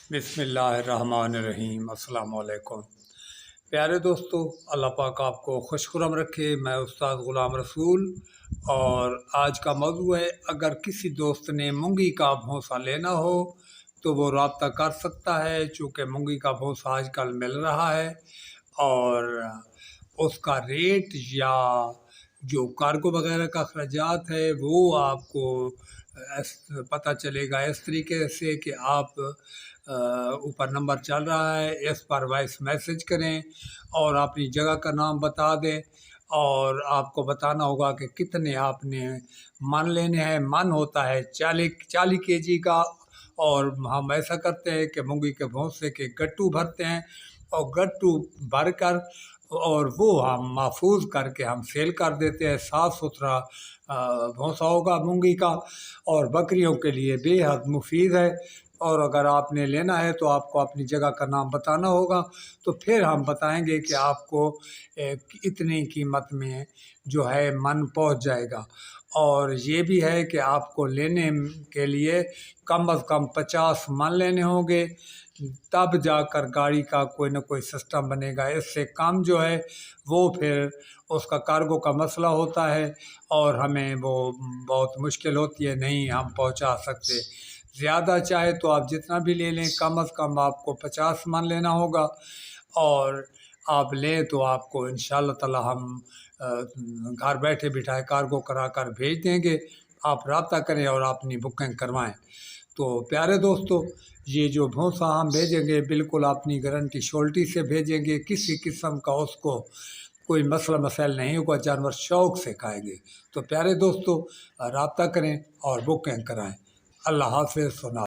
बिस्मिल्लाहिर्रहमानिर्रहीम। अस्सलाम वालेकुम। प्यारे दोस्तों, अल्लाह पाक आपको खुशखुरम रखे। मैं उस्ताद ग़ुलाम रसूल और आज का मौजू है, अगर किसी दोस्त ने मूंगी का भौंसा लेना हो तो वो रब्ता कर सकता है, चूँकि मूंगी का भौंसा आजकल मिल रहा है और उसका रेट या जो कार्गो वगैरह का अखराजात है वो आपको पता चलेगा इस तरीके से कि आप ऊपर नंबर चल रहा है, इस पर वॉइस मैसेज करें और अपनी जगह का नाम बता दें और आपको बताना होगा कि कितने आपने मन लेने हैं। मन होता है 40 केजी का और हम ऐसा करते हैं कि मूंगी के भौंसे के गट्टू भरते हैं और गट्टू भर कर और वो हम महफूज करके हम सेल कर देते हैं। साफ़ सुथरा भौंसा होगा मूंगी का और बकरियों के लिए बेहद मुफीद है। और अगर आपने लेना है तो आपको अपनी जगह का नाम बताना होगा, तो फिर हम बताएंगे कि आपको इतनी कीमत में जो है मन पहुंच जाएगा। और ये भी है कि आपको लेने के लिए कम अज़ कम 50 मन लेने होंगे, तब जाकर गाड़ी का कोई ना कोई सिस्टम बनेगा। इससे कम जो है वो फिर उसका कार्गो का मसला होता है और हमें वो बहुत मुश्किल होती है, नहीं हम पहुंचा सकते। ज़्यादा चाहे तो आप जितना भी ले लें, कम अज़ कम आपको 50 मन लेना होगा और आप लें तो आपको इंशाअल्लाह ताला हम घर बैठे बिठाए कार्गो करा कर भेज देंगे। आप रब्ता करें और अपनी बुकिंग करवाएं। तो प्यारे दोस्तों, ये जो भौंसा हम भेजेंगे बिल्कुल अपनी गारंटी श्योरिटी से भेजेंगे। किसी किस्म का उसको कोई मसला मसाइल नहीं होगा, जानवर शौक़ से खाएंगे। तो प्यारे दोस्तों, रब्ता करें और बुकिंग कराएं। अल्लाह हाफ़िज़।